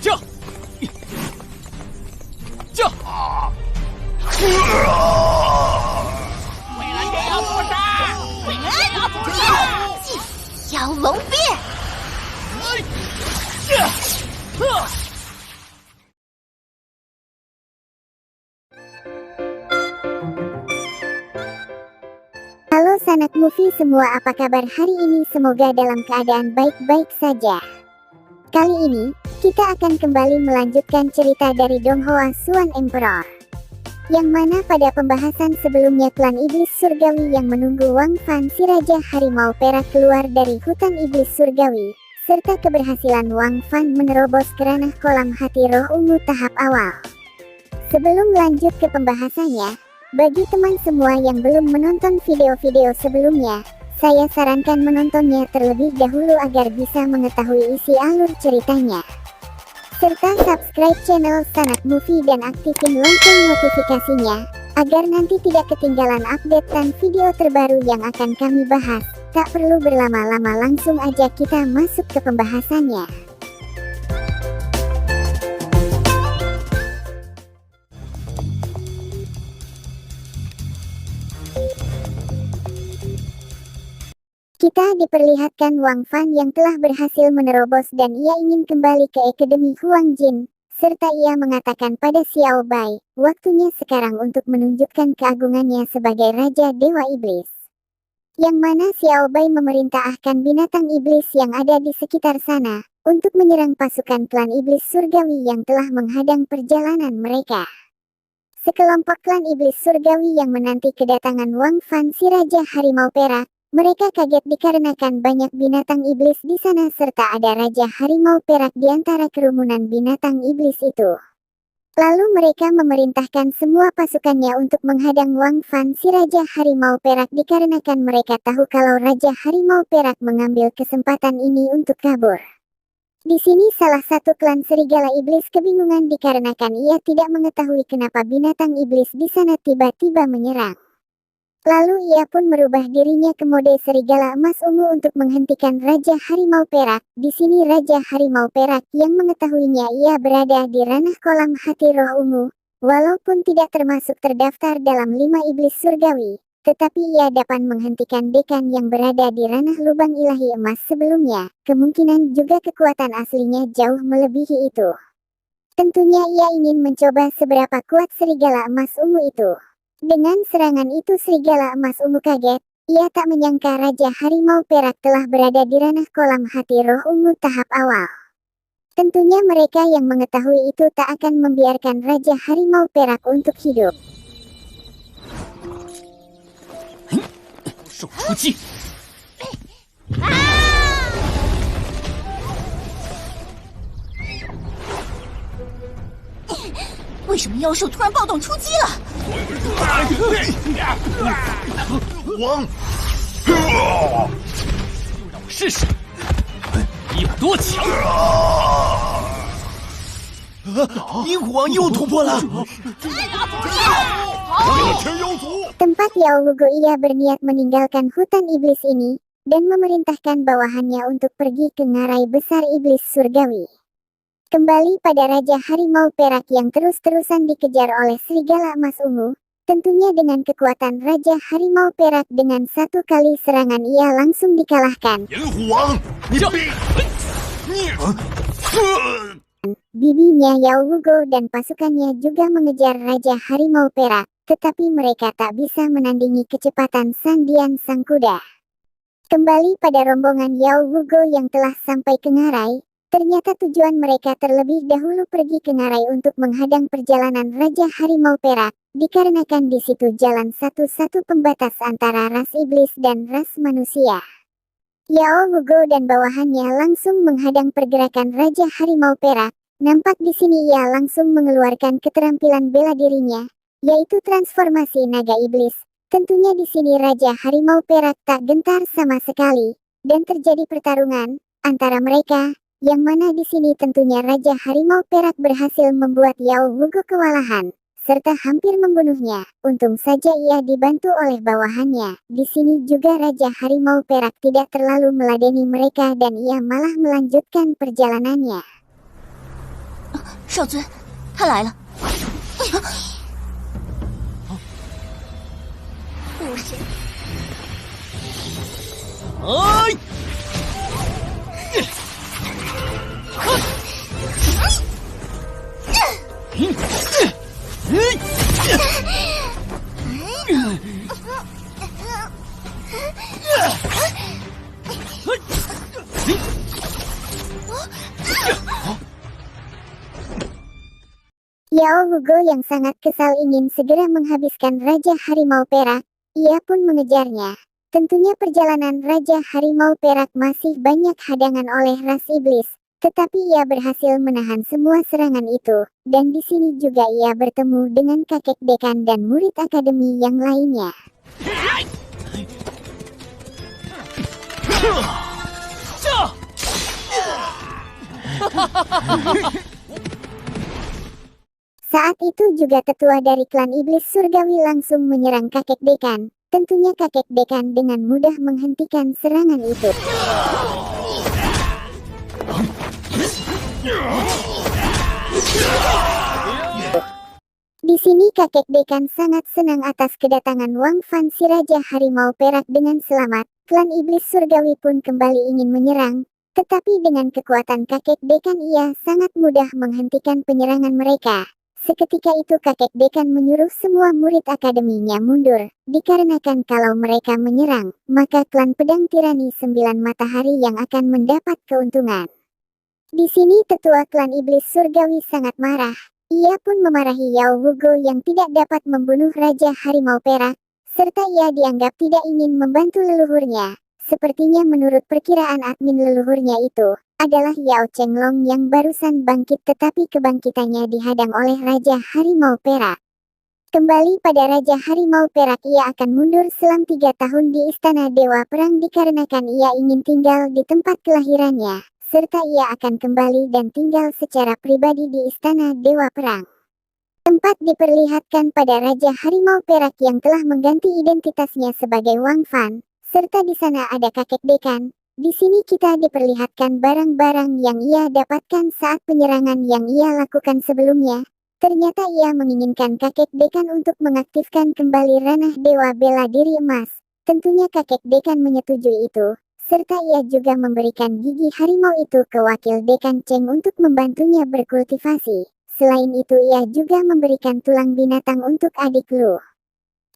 驾！驾！为了天妖屠杀，为了天妖屠杀！蛟龙变。Halo sanak movie semua, apa kabar hari ini? Semoga dalam keadaan baik-baik saja. Kali ini, kita akan kembali melanjutkan cerita dari Donghua Swan Emperor. Yang mana pada pembahasan sebelumnya klan iblis surgawi yang menunggu Wang Fan si Raja Harimau Perak keluar dari hutan iblis surgawi, serta keberhasilan Wang Fan menerobos ke ranah kolam hati roh ungu tahap awal. Sebelum lanjut ke pembahasannya, bagi teman semua yang belum menonton video-video sebelumnya, saya sarankan menontonnya terlebih dahulu agar bisa mengetahui isi alur ceritanya. Serta subscribe channel Sanak Movie dan aktifin lonceng notifikasinya, agar nanti tidak ketinggalan update dan video terbaru yang akan kami bahas. Tak perlu berlama-lama, langsung aja kita masuk ke pembahasannya. Kita diperlihatkan Wang Fan yang telah berhasil menerobos dan ia ingin kembali ke Akademi Huang Jin, serta ia mengatakan pada Xiao Bai, waktunya sekarang untuk menunjukkan keagungannya sebagai Raja Dewa Iblis. Yang mana Xiao Bai memerintahkan binatang iblis yang ada di sekitar sana, untuk menyerang pasukan klan iblis surgawi yang telah menghadang perjalanan mereka. Sekelompok klan iblis surgawi yang menanti kedatangan Wang Fan si Raja Harimau Perak, mereka kaget dikarenakan banyak binatang iblis di sana serta ada Raja Harimau Perak di antara kerumunan binatang iblis itu. Lalu mereka memerintahkan semua pasukannya untuk menghadang Wang Fan si Raja Harimau Perak dikarenakan mereka tahu kalau Raja Harimau Perak mengambil kesempatan ini untuk kabur. Di sini salah satu klan serigala iblis kebingungan dikarenakan ia tidak mengetahui kenapa binatang iblis di sana tiba-tiba menyerang. Lalu ia pun merubah dirinya ke mode serigala emas ungu untuk menghentikan Raja Harimau Perak. Di sini Raja Harimau Perak yang mengetahuinya ia berada di ranah kolam hati roh ungu, walaupun tidak termasuk terdaftar dalam 5 iblis surgawi, tetapi ia dapat menghentikan dekan yang berada di ranah lubang ilahi emas sebelumnya. Kemungkinan juga kekuatan aslinya jauh melebihi itu. Tentunya ia ingin mencoba seberapa kuat serigala emas ungu itu. Dengan serangan itu serigala emas ungu kaget, ia tak menyangka Raja Harimau Perak telah berada di ranah kolam hati roh ungu tahap awal. Tentunya mereka yang mengetahui itu tak akan membiarkan Raja Harimau Perak untuk hidup. 手出击！ 为什么妖兽突然暴动出击了？王，就让我试试你有多强！鹰虎王又突破了！天妖族！ Tempat Yao Wugo ia berniat meninggalkan hutan iblis ini, dan memerintahkan bawahannya untuk pergi ke ngarai besar iblis surgawi. Kembali pada Raja Harimau Perak yang terus-terusan dikejar oleh serigala emas ungu, tentunya dengan kekuatan Raja Harimau Perak dengan satu kali serangan ia langsung dikalahkan. 银虎王，你必你 Bibinya Yao Wugo dan pasukannya juga mengejar Raja Harimau Perak, tetapi mereka tak bisa menandingi kecepatan Sandian Sang Kuda. Kembali pada rombongan Yao Wugo yang telah sampai ke ngarai, ternyata tujuan mereka terlebih dahulu pergi ke ngarai untuk menghadang perjalanan Raja Harimau Perak, dikarenakan di situ jalan satu-satu pembatas antara ras iblis dan ras manusia. Yao Wugo dan bawahannya langsung menghadang pergerakan Raja Harimau Perak. Nampak di sini ia langsung mengeluarkan keterampilan bela dirinya, yaitu transformasi naga iblis. Tentunya di sini Raja Harimau Perak tak gentar sama sekali, dan terjadi pertarungan antara mereka. Yang mana di sini tentunya Raja Harimau Perak berhasil membuat Yao Wugo kewalahan, serta hampir membunuhnya. Untung saja ia dibantu oleh bawahannya. Di sini juga Raja Harimau Perak tidak terlalu meladeni mereka dan ia malah melanjutkan perjalanannya. 少尊，他来了。不是。哎！Yao Hugo yang sangat kesal ingin segera menghabiskan Raja Harimau Perak. Ia pun mengejarnya. Tentunya perjalanan Raja Harimau Perak masih banyak hadangan oleh ras iblis, tetapi ia berhasil menahan semua serangan itu. Dan di sini juga ia bertemu dengan kakek dekan dan murid akademi yang lainnya. Saat itu juga tetua dari klan iblis surgawi langsung menyerang kakek dekan. Tentunya kakek dekan dengan mudah menghentikan serangan itu. Di sini kakek dekan sangat senang atas kedatangan Wang Fan si Raja Harimau Perak dengan selamat. Klan iblis surgawi pun kembali ingin menyerang. Tetapi dengan kekuatan kakek dekan ia sangat mudah menghentikan penyerangan mereka. Seketika itu kakek dekan menyuruh semua murid akademinya mundur, dikarenakan kalau mereka menyerang, maka klan pedang tirani 9 matahari yang akan mendapat keuntungan. Di sini tetua klan iblis surgawi sangat marah. Ia pun memarahi Yao Hugo yang tidak dapat membunuh Raja Harimau Perak, serta ia dianggap tidak ingin membantu leluhurnya. Sepertinya menurut perkiraan admin leluhurnya itu adalah Yao Chenglong yang barusan bangkit, tetapi kebangkitannya dihadang oleh Raja Harimau Perak. Kembali pada Raja Harimau Perak, ia akan mundur selama 3 tahun di Istana Dewa Perang dikarenakan ia ingin tinggal di tempat kelahirannya, serta ia akan kembali dan tinggal secara pribadi di Istana Dewa Perang. Tempat diperlihatkan pada Raja Harimau Perak yang telah mengganti identitasnya sebagai Wang Fan, serta di sana ada kakek dekan. Di sini kita diperlihatkan barang-barang yang ia dapatkan saat penyerangan yang ia lakukan sebelumnya. Ternyata ia menginginkan kakek dekan untuk mengaktifkan kembali ranah Dewa Bela Diri Emas. Tentunya kakek dekan menyetujui itu, serta ia juga memberikan gigi harimau itu ke wakil dekan Cheng untuk membantunya berkultivasi. Selain itu ia juga memberikan tulang binatang untuk adik Lu.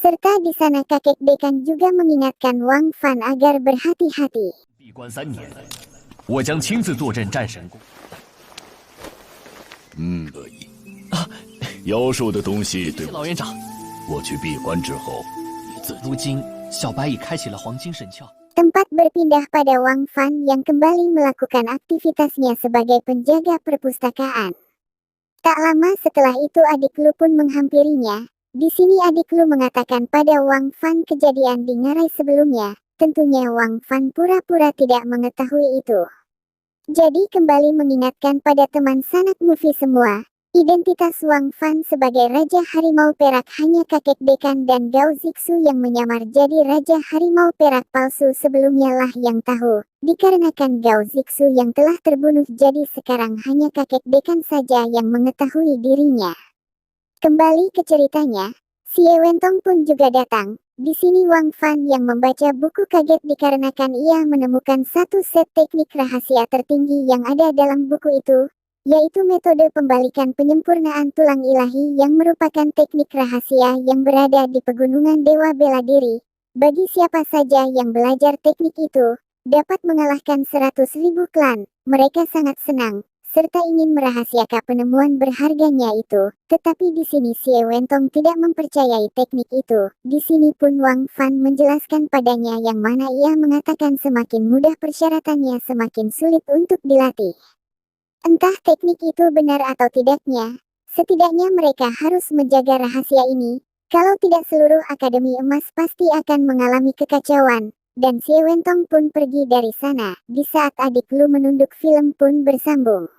Serta di sana kakek dekan juga mengingatkan Wang Fan agar berhati-hati. 闭关3年，我将亲自坐镇战神宫。可以。妖兽的东西对老院长，我去闭关之后，你自己。如今小白已开启了黄金神窍。 Tempat berpindah pada Wang Fan yang kembali melakukan aktivitasnya sebagai penjaga perpustakaan. Tak lama setelah itu adik Lu pun menghampirinya. Di sini adik Lu mengatakan pada Wang Fan kejadian di ngarai sebelumnya. Tentunya Wang Fan pura-pura tidak mengetahui itu. Jadi kembali mengingatkan pada teman sanak movie semua. Identitas Wang Fan sebagai Raja Harimau Perak hanya kakek dekan dan Gao Zixu yang menyamar jadi Raja Harimau Perak palsu sebelumnya lah yang tahu. Dikarenakan Gao Zixu yang telah terbunuh jadi sekarang hanya kakek dekan saja yang mengetahui dirinya. Kembali ke ceritanya, Xie Wentong pun juga datang. Di sini Wang Fan yang membaca buku kaget dikarenakan ia menemukan satu set teknik rahasia tertinggi yang ada dalam buku itu, yaitu metode pembalikan penyempurnaan tulang ilahi yang merupakan teknik rahasia yang berada di pegunungan Dewa Bela Diri. Bagi siapa saja yang belajar teknik itu, dapat mengalahkan 100.000 klan. Mereka sangat senang, serta ingin merahasiakan penemuan berharganya itu. Tetapi di sini Xie Wentong tidak mempercayai teknik itu. Di sini pun Wang Fan menjelaskan padanya yang mana ia mengatakan semakin mudah persyaratannya semakin sulit untuk dilatih. Entah teknik itu benar atau tidaknya, setidaknya mereka harus menjaga rahasia ini. Kalau tidak seluruh Akademi Emas pasti akan mengalami kekacauan. Dan Xie Wentong pun pergi dari sana. Di saat adik Lu menunduk film pun bersambung.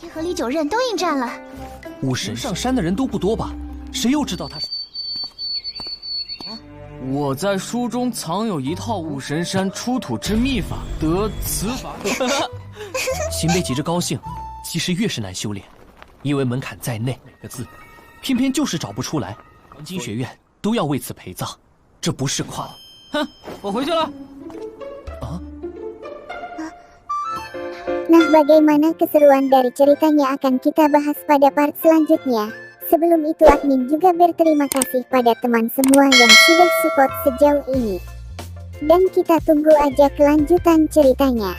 皮和李九任都应战了。武神上山的人都不多吧？谁又知道他是？我在书中藏有一套五神山出土之秘法，得此法。秦贝急着高兴，其实越是难修炼，因为门槛在内，每个字，偏偏就是找不出来。黄金学院都要为此陪葬，这不是夸。哼，我回去了。 Nah, bagaimana keseruan dari ceritanya akan kita bahas pada part selanjutnya. Sebelum itu admin juga berterima kasih pada teman semua yang sudah support sejauh ini. Dan kita tunggu aja kelanjutan ceritanya.